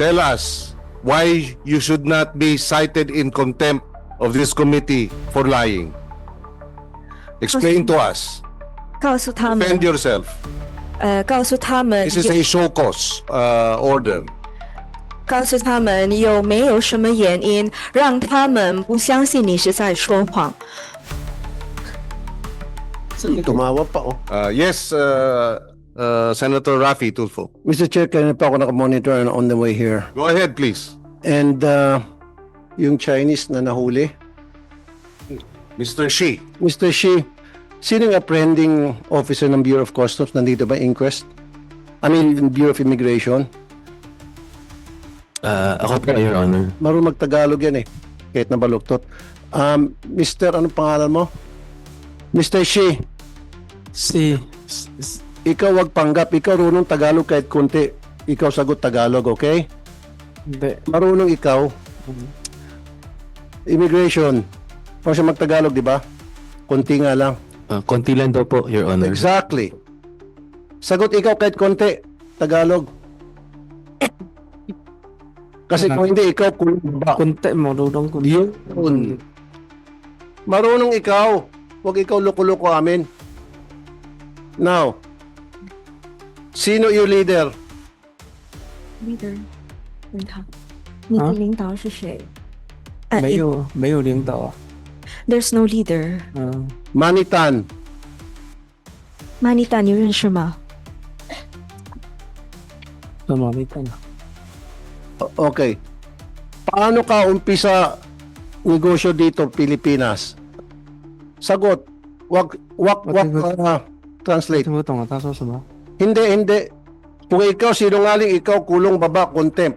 tell us why you should not be cited in contempt of this committee for lying. Explain to us. 告诉他们 Defend yourself. 告诉他们 This is a show cause order. 告诉他们有没有什么原因让他们不相信你是在说谎。 Tumawa pa, oh. Yes, Senator Raffy Tulfo. Mr. Chair, kanina pa ako nakamonitor and on the way here. Go ahead, please. And yung Chinese na nahuli, Mr. Shi. Mr. Shi, sino yung apprehending officer ng Bureau of Customs? Nandito ba inquest? I mean, Bureau of Immigration? Ako po, Your Honor. Marunong magtagalog yan eh, kahit nabaluktot. Mr. Anong pangalan mo? Mr. Shi, ikaw wag panggap. Ikaw runong Tagalog kahit kunti. Ikaw sagot Tagalog, okay? Hindi. Marunong ikaw. Immigration. Para siya magtagalog, di ba? Kunti nga lang. Konti lang daw po, Your Honor. Exactly. Sagot ikaw kahit konti. Tagalog. Kasi kung hindi ikaw, kulong ba? Konti, marunong ko. Yun. Marunong ikaw. Huwag ikaw loko-loko amin. Now, sino yung leader? leader 问他你的领导是谁？没有领导啊。 There's no leader. Manitan. Manita 你认识吗？ Sa Manitan. Okay. Paano ka umpisa negosyo dito, Pilipinas? Sagot. Wag translate. 听不懂啊，他说什么？ Hindi. Kung ikaw sinungaling, ikaw kulong baba, contempt.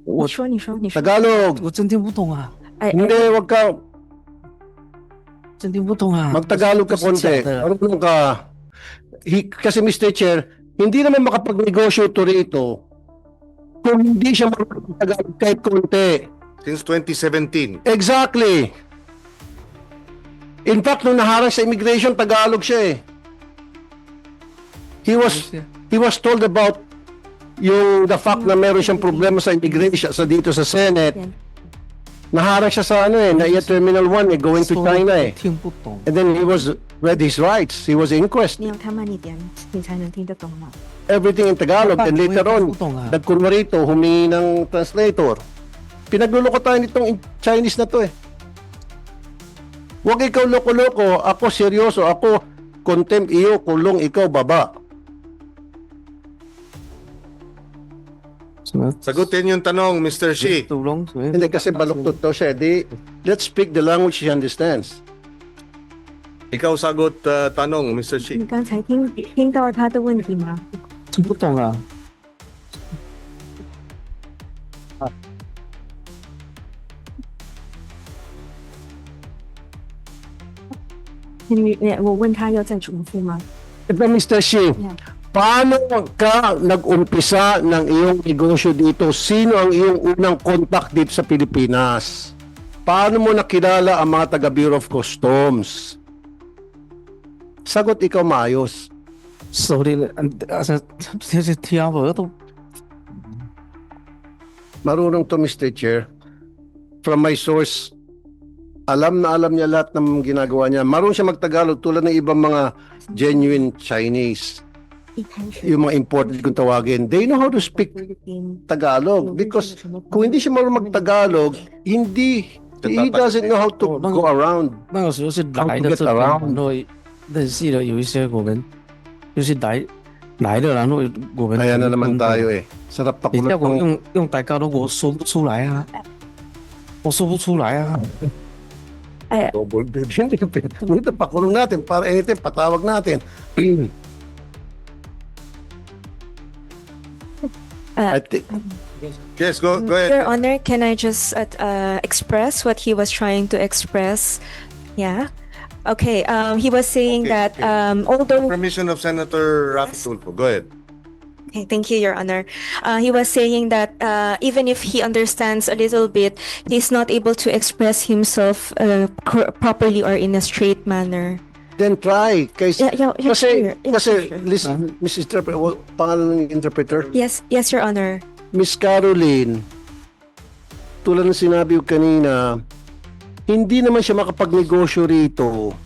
你说你说你说。 Tagalog. 我真听不懂啊，哎 Hindi, wag ka. 真听不懂啊。 Magtagalog ka 不是 konti. 假的 Marunong ka. Kasi Mr. Chair, hindi naman makapagnegosyo to rito kung hindi siya marunong Tagalog kahit konti. Since 2017. Exactly. In fact, nung naharang sa immigration, Tagalog siya eh. He was told about the fact na meron siyang problema sa immigration sa dito sa Senate. Naharang siya sa NAIA Terminal 1 going to China eh. 听不懂。 And then he was read his rights. He was inquest. 你要他慢一点，你才能听得懂吗？ Everything in Tagalog. And later on, nagkunwa rito, humingi ng translator. Pinagluloko tayo nitong Chinese na to eh. Huwag ikaw loko-loko, ako seryoso, ako contempt iyo, kulong ikaw baba. Sagutin yung tanong, Mr. Shi. Hindi kasi baluktot daw siya. Let's speak the language she understands. Ikaw sagot tanong, Mr. Shi. 你刚才听到他的问题吗？听不懂啊。我问他要再重复吗？ Ito, Mr. Shi, paano ka nag-umpisa ng iyong negosyo dito? Sino ang iyong unang contact dito sa Pilipinas? Paano mo nakilala ang mga taga Bureau of Customs? Sagot ikaw maayos. 手里的，这听我都 Marunong to, Mr. Chair. From my source, alam na alam niya lahat ng ginagawa niya. Marunong siya magtagalog tulad ng ibang mga genuine Chinese. 一开始 Yung mga imported kung tawagin. They know how to speak Tagalog because kung hindi siya marunong mag-Tagalog, he doesn't know how to go around. 那个时候是来的，这边很多认识的有一些我们就是来的，然后我们 Kaya na naman tayo eh. Sarap 你叫 pakulot 我 ng 用台高的，我说不出来啊，我说不出来啊。 double bed. Hindi ka pwede. Ito, pakulong natin para anytime patawag natin. I think, Yes, go Your ahead. Honor, can I just express what he was trying to express? Yeah. Okay. He was saying Okay, that although Permission of Senator Raffy Tulfo. Go ahead. Okay, thank you, Your Honor. He was saying that even if he understands a little bit, he's not able to express himself properly or in a straight manner. Then try. Kasi, Yeah, sure. Yeah, kasi sure. listen, Mrs. Interpreter, pangalan ng interpreter? Yes, Your Honor. Miss Caroline, tulad ng sinabi ko kanina, hindi naman siya makapagnegosyo rito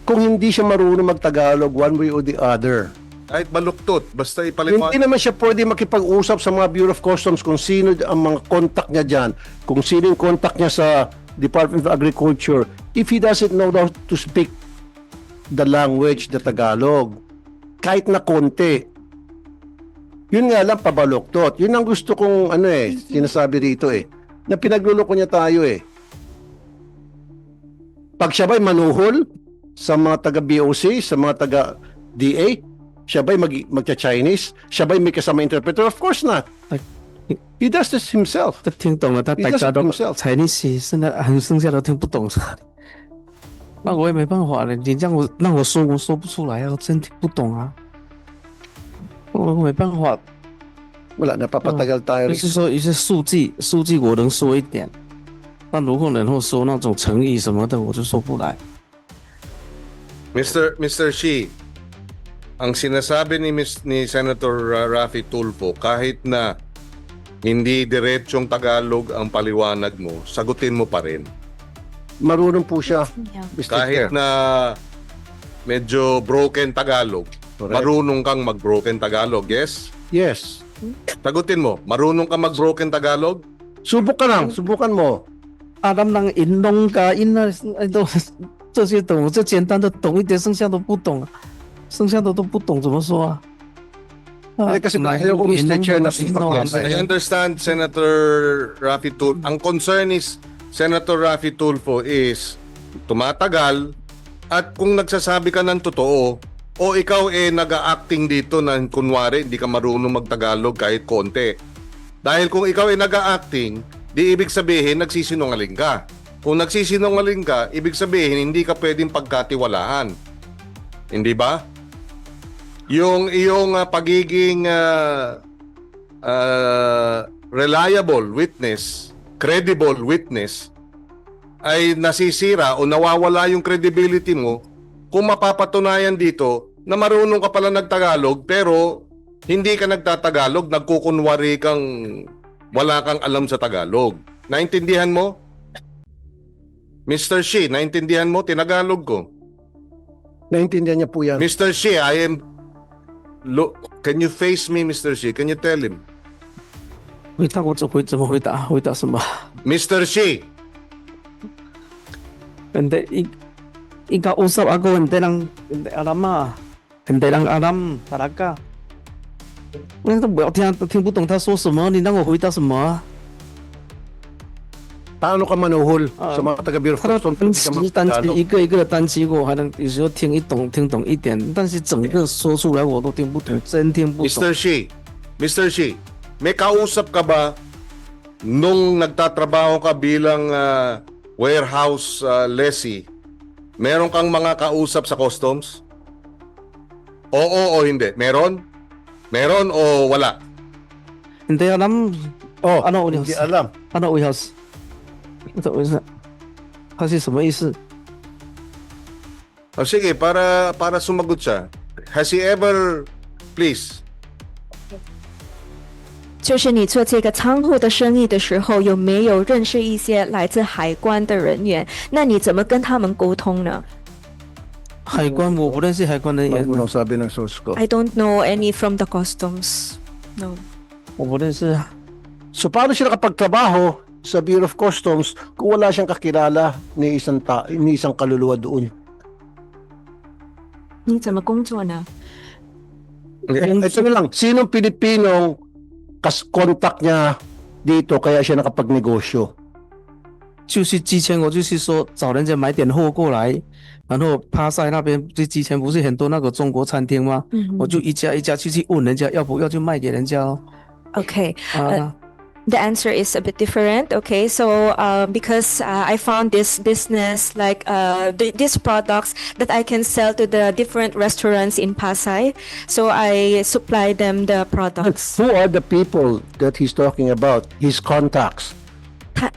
kung hindi siya marunong magtagalog one way or the other. Kahit baluktot, basta Hindi ipaliwanag. naman siya pwede makipag-usap sa mga Bureau of Customs kung sino ang mga contact niya dyan, kung sino yung contact niya sa Department of Agriculture, if he doesn't know how to speak the language, the Tagalog, kahit na konti. Yun nga lang, pabaluktot. Yun ang gusto kong, sinasabi rito na pinagluloko niya tayo Pag siya ba'y manuhol sa mga taga-BOC, sa mga taga-DA, siya ba'y magcha-Chinese? Siya ba'y may kasama interpreter? Of course not. He does this himself. 他听懂了，他 He 大 does 家 it 都 himself. 才你写，现在剩下都听不懂。那我也没办法了，你让我说，我说不出来啊，我真听不懂啊。我没办法， Wala, napapatagal tayo. 就是说一些数据我能说一点，但如果能够说那种成语什么的，我就说不来。 Mr. Shi, ang sinasabi ni Senator Raffy Tulfo, kahit na hindi diretsong Tagalog ang paliwanag mo, sagutin mo pa rin. Marunong po siya, Yeah. Mr. Kahit Chair. na medyo broken Tagalog, Correct. marunong kang mag-broken Tagalog, yes? Yes. Sagutin mo, marunong kang mag-broken Tagalog? Subukan mo. 阿南人银龙噶银啊，都这些懂，这简单的懂一点，剩下都不懂，剩下的都不懂怎么说啊？Kasi ayaw ko, Mr. Chair, na I understand, Senator Raffy Tulfo. Ang concern is, Senator Raffy Tulfo is tumatagal at kung nagsasabi ka ng totoo o ikaw nag-a-acting dito na kunwari hindi ka marunong magtagalog kahit konti. Dahil kung ikaw nag-a-acting, di ibig sabihin nagsisinungaling ka. Kung nagsisinungaling ka, ibig sabihin hindi ka pwedeng pagkatiwalaan. Hindi ba? Yung iyong pagiging reliable witness, credible witness, ay nasisira o nawawala yung credibility mo kung mapapatunayan dito na marunong ka pala nagtagalog pero hindi ka nagtatagalog, nagkukunwari kang wala kang alam sa Tagalog. Naintindihan mo? Mr. Shi, naintindihan mo? Tinagalog ko. Naintindihan niya po yan. Mr. Shi, can you face me, Mr. Shi? Can you tell him? 回答我怎么回答？回答什么？ Mr. Shi, Hindi, ikaw usap ako, hindi alam ah. Hindi lang alam, talaga. 我听不懂他说什么，你让我回答什么啊？ Paano ka manuhol sa mga taga-Bureau of 他的 Customs? 单词一个一个的单词，我还能有时候听懂一点，但是整个说出来我都听不懂，真听不懂。 Mr. Shi, may kausap ka ba nung nagtatrabaho ka bilang warehouse lessee? Meron kang mga kausap sa customs? Oo o hindi? Meron? Meron o wala? Hindi alam, Oh, ano hindi alam. ano uyas？怎么回事？他是什么意思？ O sige, para sumagot siya. Has he ever, please, 就是你做这个仓库的生意的时候，有没有认识一些来自海关的人员？那你怎么跟他们沟通呢海关我不认识海关人员， Ano sabi ng source ko?？I don't know any from the customs. No. 我不认识啊。 So paano siya nakapagtrabaho sa Bureau of Customs kung wala siyang kakilala ni isang kaluluwa doon? 你怎么工作呢？ Ito na lang, sinong Pilipinong contact niya dito kaya siya nakapagnegosyo? 就是之前我就是说找人家买点货过来，然后帕赛那边之前不是很多那个中国餐厅吗？我就一家一家去问人家要不要就卖给人家咯。 Okay. 啊， The answer is a bit different. Okay, so because I found this business like these products that I can sell to the different restaurants in Pasay, so I supply them the products. Who are the people that he's talking about? His contacts.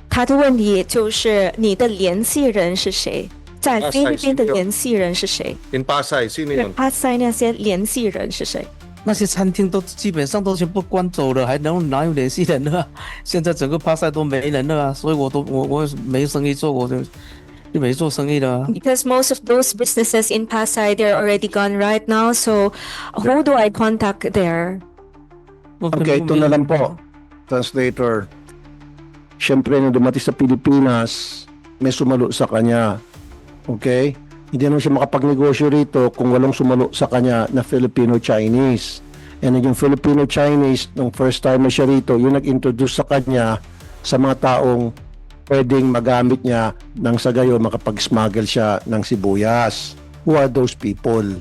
他的问题就是你的联系人是谁？在菲律宾的 Pasay, 联系人是谁？ In Pasay, sino 对 yun? 巴塞那些联系人是谁？那些餐厅都基本上都全部关走了，还能哪有联系人呢？现在整个巴塞都没人了啊，所以我没生意做，我就没做生意了啊。 Because most of those businesses in Pasay, they're already gone right now. So, who do I contact there? Okay, ito na lang po, translator. Siyempre, nung dumating sa Pilipinas, may sumalo sa kanya. Okay? Hindi naman siya makapagnegosyo rito kung walang sumalo sa kanya na Filipino-Chinese. And then yung Filipino-Chinese, nung first time na siya rito, yung nag-introduce sa kanya sa mga taong pwedeng magamit niya nang sa gayon makapag-smuggle siya ng sibuyas. Who are those people?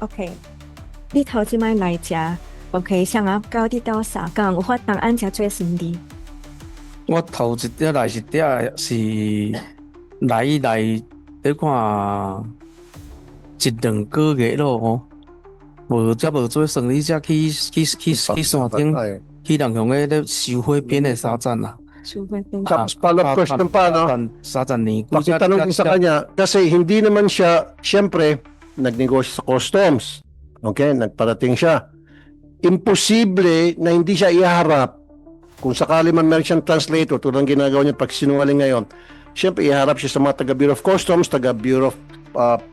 OK，你頭先買來食，OK，像啊高啲到啥講，有法當按食做先啲。我头一点来是来你看一两个月咯吼，无做生意，才去山顶去人向个咧收火边的沙站啦。 Tapos follow-up question pa, no? Sa ni Pakitanong din sa kanya, kasi hindi naman siya, siyempre, nagnegosyo sa customs. Okay, nagparating siya. Imposible na hindi siya iharap. Kung sakali man meron siyang translator, tulad ng ginagawa niya pag sinungaling ngayon, siyempre iharap siya sa mga taga Bureau of Customs, taga Bureau of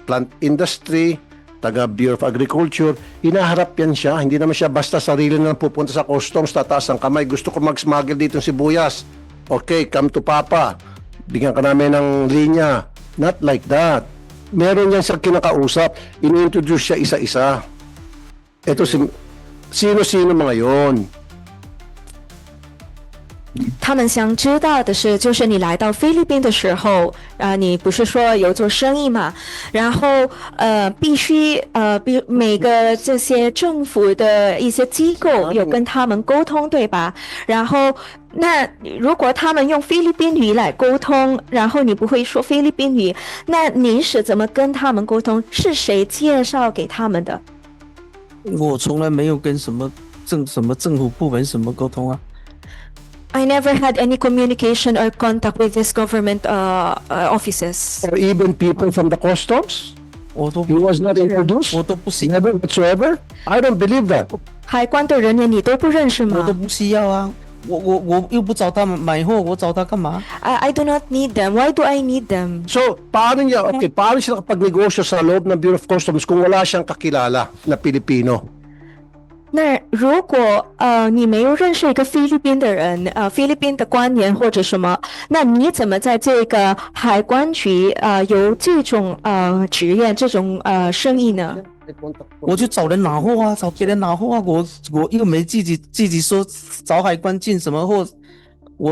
Plant Industry, taga Bureau of Agriculture. Hinaharap yan siya. Hindi naman siya basta sarili na pupunta sa customs, tataas ang kamay. Gusto ko mag-smuggle dito ng sibuyas. Okay, come to Papa. Bigyan ka namin ng linya. Not like that. Meron yan sa kinakausap. Ini-introduce siya isa-isa. Ito, sino-sino mga yon? 他们想知道的是，就是你来到菲律宾的时候，你不是说有做生意嘛？然后必须每个这些政府的一些机构有跟他们沟通，对吧？然后那如果他们用菲律宾语来沟通，然后你不会说菲律宾语，那你是怎么跟他们沟通？是谁介绍给他们的？我从来没有跟什么政府部门什么沟通啊。 I never had any communication or contact with these government offices. Or even people from the customs? 我都 He was not introduced? 我都不行， Never whatsoever? I don't believe that. 海关的人员你都不认识吗？我都不需要啊。我又不找他们买货，我找他干嘛？ I do not need them. Why do I need them? So, paano siya nakapagnegosyo sa loob ng Bureau of Customs kung wala siyang kakilala na Pilipino? 那如果你没有认识一个菲律宾的人，菲律宾的官员或者什么，那你怎么在这个海关局有这种职业这种生意呢？我就找人拿货啊，找别人拿货啊。我又没自己说找海关进什么货，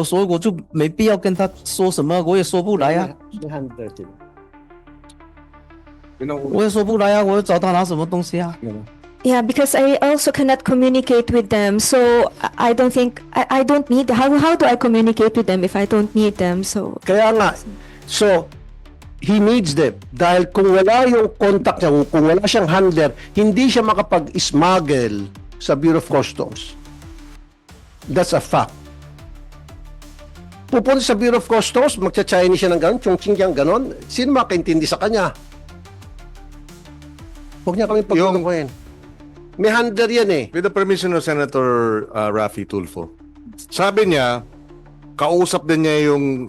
所以我就没必要跟他说什么，我也说不来啊。我也说不来啊，我要找他拿什么东西啊？ Yeah, because I also cannot communicate with them, so I don't think I don't need. How do I communicate with them if I don't need them? So Kaya nga, so, he needs them. Dahil kung wala yung contact niya, kung wala siyang handler, hindi siya makapag-smuggle sa Bureau of Customs. That's a fact. Pupunta sa Bureau of Customs, magcha-Chinese siya ng gano'n, chung-ching yang gano'n, sino makaintindi sa kanya? Huwag niya kami pagkukuhin. May handler yan eh. With the permission of Senator Raffy Tulfo. Sabi niya, kausap din niya yung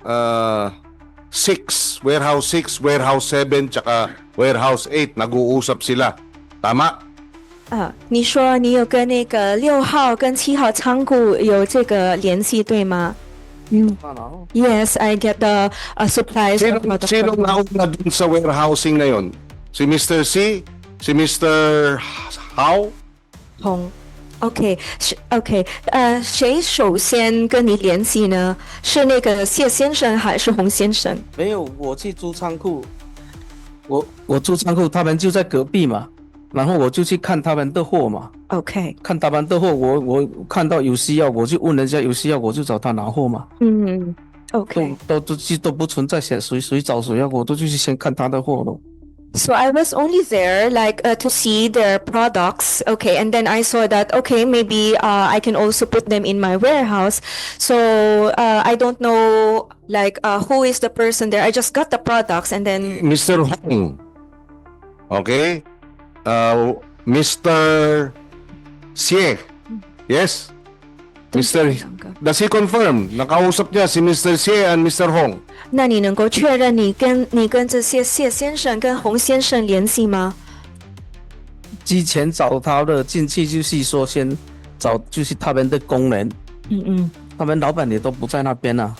6, Warehouse 6, Warehouse 7, tsaka Warehouse 8. Nag-uusap sila. Tama? 你说你有跟那个6号跟7号仓库有这个联系，对吗？Yes, I get the supplies. Sino nauna dun sa warehousing na yon? Si Mr. C? Si Mr. How? 红 OK 是 OK 谁首先跟你联系呢？是那个谢先生还是洪先生？没有，我去租仓库，我租仓库，他们就在隔壁嘛，然后我就去看他们的货嘛。 OK， 看他们的货，我看到有需要，我就问人家有需要，我就找他拿货嘛。OK，都不存在谁找谁要，我都去先看他的货咯。So I was only there like to see their products, okay, and then I saw that okay, maybe I can also put them in my warehouse. So I don't know like who is the person there. I just got the products and then Mr. Hong. Okay? Mr. Xie. Yes? Mr. Does he confirm? Nakausap niya si Mr. Xie and Mr. Hong. 那你能够确认你跟这些谢先生跟洪先生联系吗？之前找他的进去就是说先找就是他们的工人，他们老板也都不在那边啊。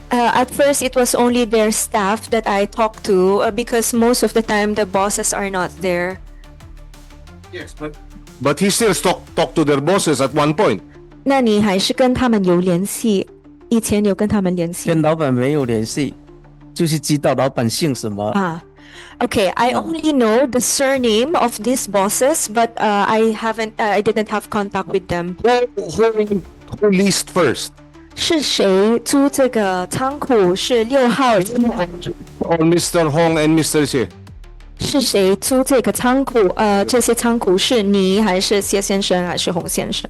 At first, it was only their staff that I talked to because most of the time the bosses are not there. Yes, but he still talk to their bosses at one point. 那你还是跟他们有联系？以前有跟他们联系跟老板没有联系，就是知道老板姓什么。啊？Okay, I only know the surname of these bosses, but I didn't have contact with them. Who leased first? 是谁租这个仓库？是6号Or Mr. Hong and Mr. Xie? 是谁租这个仓库？这些仓库是你还是谢先生还是洪先生？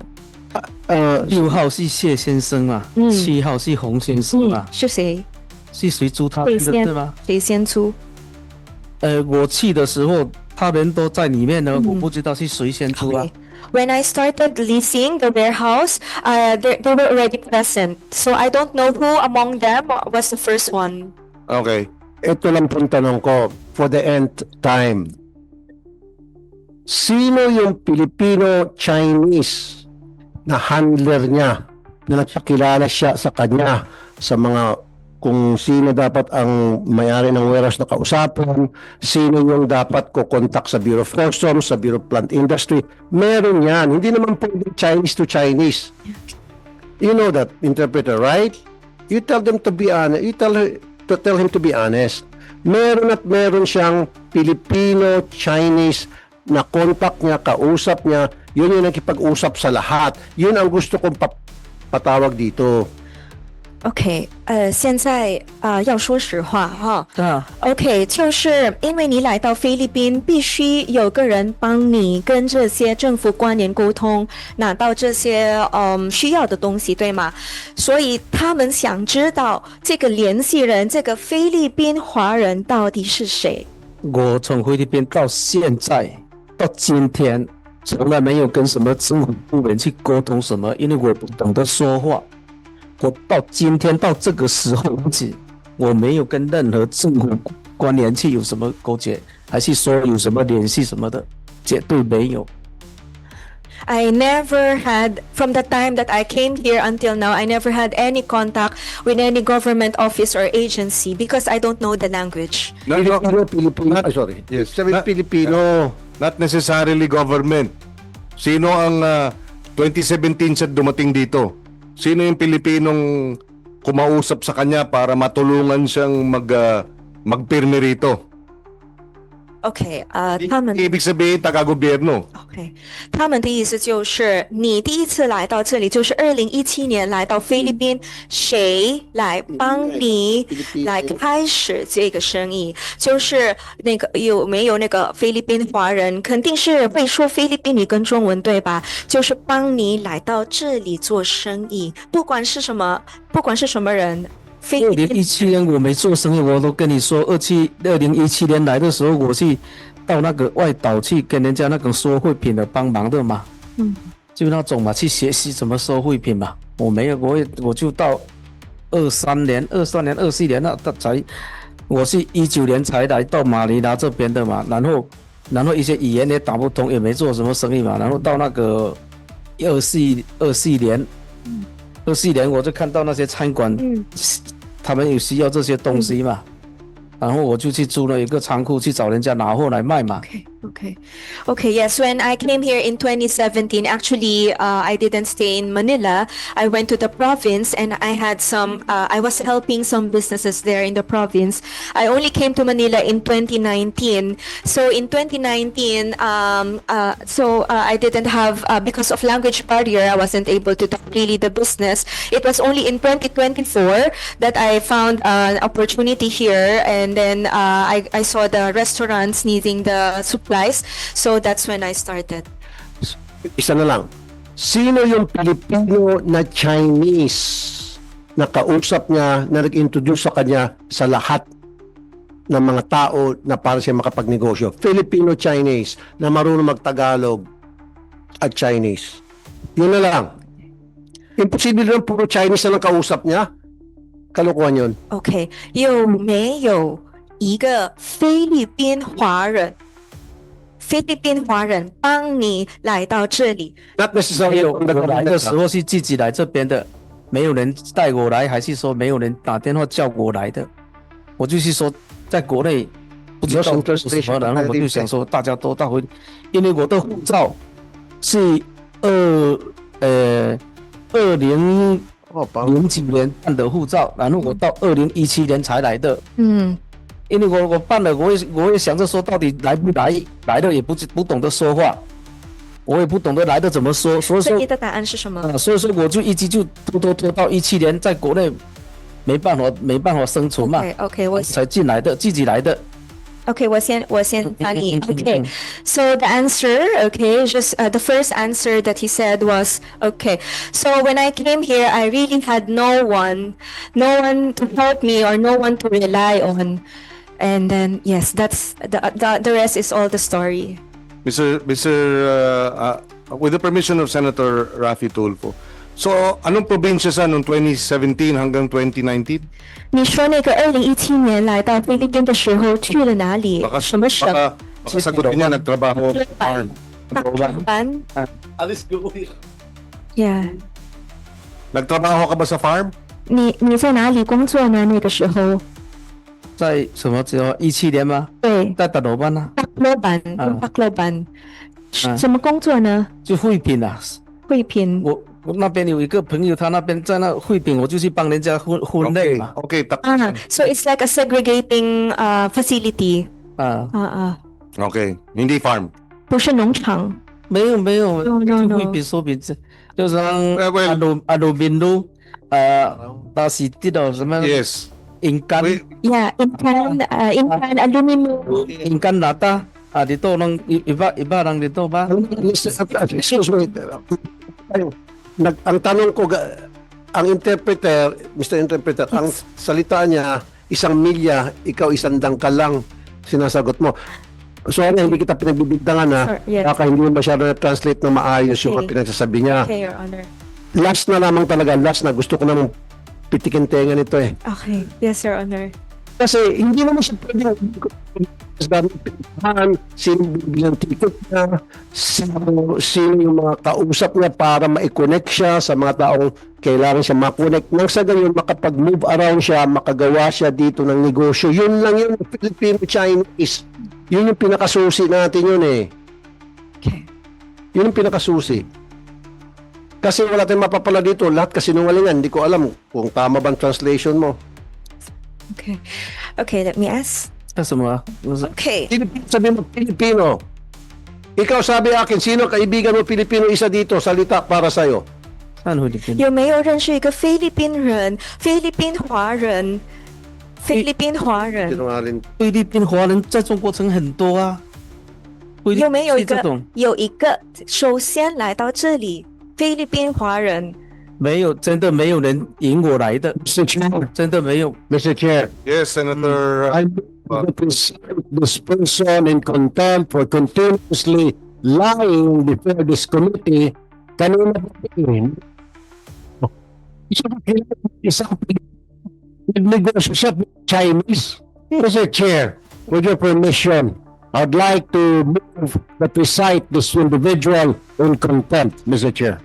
6号是谢先生嘛，7号是洪先生嘛，是谁？是谁租他们的对吗？谁先租？我去的时候他们都在里面呢，我不知道是谁先租啊。When I started leasing the warehouse, they were already present. So I don't know who among them was the first one. Okay. Ito lang pong tanong ko, for the nth time. Sino yung Filipino-Chinese na handler niya na nagpakilala siya sa kanya sa mga kung sino dapat ang may-ari ng warehouse na kausapin, sino yung dapat ko contact sa Bureau of Customs, sa Bureau of Plant Industry. Meron yan. Hindi naman pwede Chinese to Chinese. You know that, interpreter, right? You tell them to be honest. You tell him to be honest. Meron at meron siyang Filipino-Chinese na contact niya, kausap niya. Yun yung nakipag-usap sa lahat. Yun ang gusto kong patawag dito. OK，现在要说实话哈。啊 OK，就是因为你来到菲律宾，必须有个人帮你跟这些政府官员沟通，拿到这些需要的东西，对吗？所以他们想知道这个联系人，这个菲律宾华人到底是谁？我从菲律宾到现在到今天，从来没有跟什么政府部门去沟通什么，因为我不懂得说话。我到今天到这个时候为止，我没有跟任何政府官员去有什么勾结，还是说有什么联系什么的，绝对没有。I never had, from the time that I came here until now, I never had any contact with any government office or agency because I don't know the language. Filipino, sorry. Yes. Sabi Filipino. Not necessarily government. Sino ang 2017 siya dumating dito? Sino yung Pilipinong kumausap sa kanya para matulungan siyang magpirme rito? OK，他们 Ibig sabihin, taga-gobyerno. OK，他们的意思就是你第一次来到这里，就是2017年来到菲律宾，谁来帮你来开始这个生意？就是那个有没有那个菲律宾华人？肯定是会说菲律宾语跟中文对吧？就是帮你来到这里做生意，不管是什么人。2017年我没做生意，我都跟你说，2017年来的时候，我去到那个外岛去跟人家那种收汇品的帮忙的嘛，就那种嘛，去学习怎么收汇品嘛。我没有，我就到23年、24年那才，我是19年才来到马尼拉这边的嘛，然后一些语言也打不通，也没做什么生意嘛，然后到那个24年。24年我就看到那些餐馆，他们有需要这些东西嘛，然后我就去租了一个仓库去找人家拿货来卖嘛。Okay. Okay, yes. When I came here in 2017, actually, I didn't stay in Manila. I went to the province and I had I was helping some businesses there in the province. I only came to Manila in 2019. So in 2019, I didn't have, because of language barrier, I wasn't able to do really the business. It was only in 2024 that I found an opportunity here, and then I saw the restaurants needing the supplies. So that's when I started. Isa na lang. Sino yung Pilipino na Chinese na kausap niya, na nag-introduce sa kanya sa lahat ng mga tao na para siya makapagnegosyo? Filipino-Chinese na marunong mag-Tagalog at Chinese. Yun na lang. Imposible lang puro Chinese na lang kausap niya. Kalokohan yun. Okay，有没有一个菲律宾华人？菲律宾华人帮你来到这里？ Not 没 necessarily 有， on 我 the 来的时候是自己来这边的，没有人带我来，还是说没有人打电话叫我来的？我就是说，在国内不知道有做什么，然后我就想说大家都到回，因为我的护照是20哦，帮零几年办的护照，然后我到2017年才来的。嗯因为我办了，我也想着说，到底来不来？来的也不懂得说话，我也不懂得来的怎么说，所以说所以你的答案是什么？所以说我就一直就拖到17年，在国内没办法生存嘛， OK， 我才进来的，自己来的。 Okay, 我先翻译。Okay, so the answer, okay, just the first answer that he said was, okay. So when I came here, I really had no one to help me or no one to rely on. And then yes, that's the rest is all the story. With the permission of Senator Raffy Tulfo. So, anong probinsya sa noong 2017 hanggang 2019? 你说那个2017年来到菲律宾的时候去了哪里？什么省？ baka sagutin niya, nagtrabaho farm. 班 Alis ko. Yeah. Nagtrabaho ka ba sa farm? 你在哪里工作呢？那个时候？在什么时候？17年吗？对，在大老板啊，巴克罗班，什么工作呢？就惠品啊。惠品。我那边有一个朋友，他那边在那惠品，我就去帮人家分类嘛。 Okay, So it's like a segregating facility. 啊，okay. Hindi farm. 不是农场。没有， No. 就惠品说品质，就是well- 阿鲁宾路，那是这种什么 Yes. 银干 Yeah, incan aluminum. 银干拿大啊，你都能iba lang dito ba? Excuse me. Ang tanong ko, ang interpreter, Mr. Interpreter, ang salita niya, 1 milya, ikaw 1 dangkal lang, sinasagot mo. Sorry, hindi kita pinagbibigdangan ha. Sure, yes. Baka hindi mo masyado na-translate na maayos yung Okay. pinagsasabi niya. Okay, Your Honor. Last na lamang talaga, last na. Gusto ko namang pitikin tenga nito eh. Okay. Yes, Your Honor. Kasi hindi naman siya pwedeng sino bibigyan ng ticket niya, sino yung mga kausap niya para ma-connect siya sa mga taong kailangan siya ma-connect. Nang sa gayon, makapag-move around siya, makagawa siya dito ng negosyo. Yun lang yun, Filipino-Chinese. Yun yung pinakasusi natin yun eh. Okay. Yun yung pinakasusi. Kasi wala tayong mapapala dito. Lahat kasinungalingan. Hindi ko alam kung tama bang translation mo. Okay. Okay, let me ask. 那什么啊？ Okay. Sabi mo, Pilipino. Ikaw sabi akin, sino kaibigan mo Pilipino isa dito? Salita para sa'yo. 上惠品。有没有认识一个菲律宾人？菲律宾华人？菲律宾华人 Sinungaling. 菲律宾华人在中国城很多啊。菲律有没有一个是这种？有一个首先来到这里？菲律宾华人没有，真的没有人引我来的， Mr. Chair, 真的没有。 Mr. Chair, Yes, Senator. I represent this person in contempt for continuously lying before this committee. Kanina ba yun? Isang nagnegosyo siya with Chinese. Mr. Chair, with your permission, I'd like to move that we cite this individual in contempt, Mr. Chair.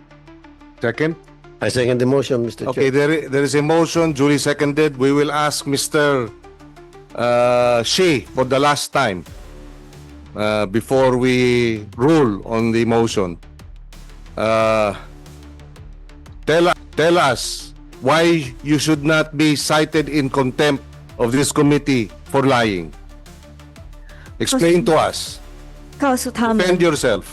Second. I second the motion, Mr. Okay, there is a motion duly seconded. We will ask Mr. Shea for the last time. before we rule on the motion. Tell us why you should not be cited in contempt of this committee for lying. Explain to us. 告诉他们 Defend yourself.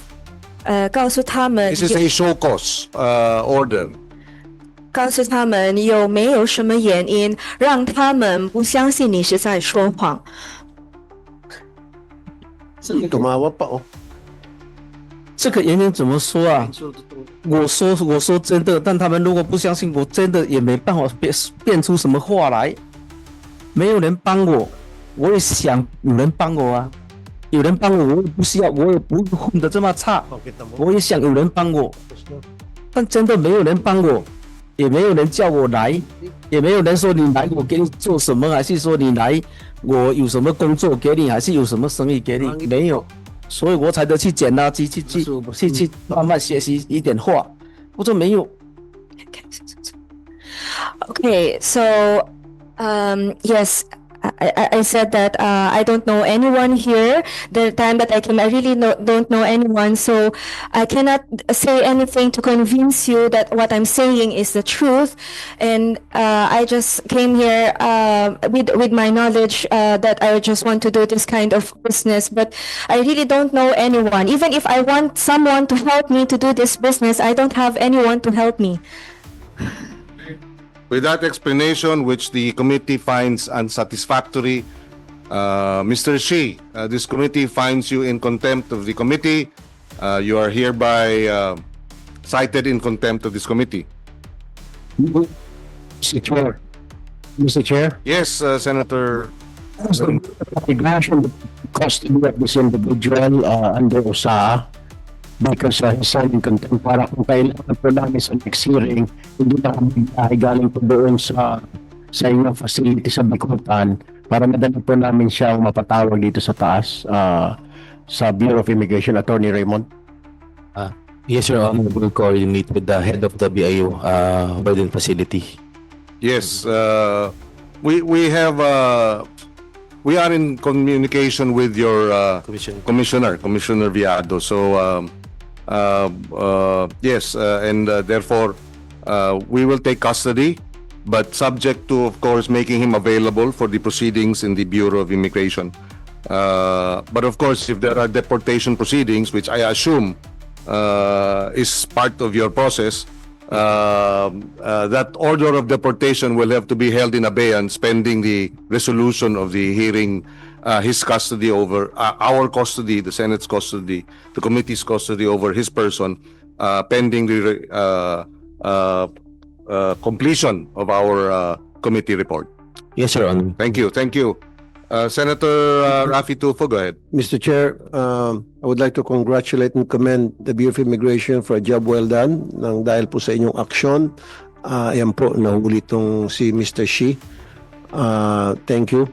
告诉他们 This is a show cause order. 告诉他们有没有什么原因让他们不相信你是在说谎。 Tumawa pa, oh. 这个原因怎么说啊？我说真的，但他们如果不相信我，真的也没办法变出什么话来。没有人帮我，我也想有人帮我啊。有人帮我，我也不需要，我也不会混得这么差。我也想有人帮我，但真的没有人帮我，也没有人叫我来，也没有人说你来我给你做什么，还是说你来我有什么工作给你，还是有什么生意给你，没有。所以我才得去捡垃圾，去慢慢学习一点话。我说没有。 Okay, so yes, I said that I don't know anyone here. The time that I came, I really don't know anyone, so I cannot say anything to convince you that what I'm saying is the truth. And I just came here with my knowledge that I just want to do this kind of business, but I really don't know anyone. Even if I want someone to help me to do this business, I don't have anyone to help me. With that explanation, which the committee finds unsatisfactory, Mr. Shi, this committee finds you in contempt of the committee. You are hereby cited in contempt of this committee. Mr. Chair. Mr. Chair. Yes, Senator. Recognition custody of this individual under OSA because he's signing contempt para kung kailangan po namin sa next hearing, hindi na kami galing po doon sa inyong facility sa Bikutan para madali po namin siyang mapatawag dito sa taas sa Bureau of Immigration. Attorney Raymond. Yes, Your Honor, we'll coordinate with the head of the BIO burden facility. Yes, we are in communication with your Commissioner Viado. So yes, and therefore we will take custody, but subject to, of course, making him available for the proceedings in the Bureau of Immigration. But of course, if there are deportation proceedings, which I assume is part of your process, that order of deportation will have to be held in abeyance pending the resolution of the hearing, his custody over our custody, the Senate's custody, the committee's custody over his person, pending the completion of our committee report. Yes, Your Honor. Thank you. Thank you. Senator Raffy Tulfo, go ahead. Mr. Chair, I would like to congratulate and commend the Bureau of Immigration for a job well done nang dahil po sa inyong aksyon. Ayan po, nahuli itong si Mr. Shi. Thank you.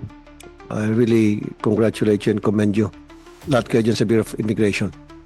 I really congratulate you and commend you. Lahat kayo dyan sa Bureau of Immigration.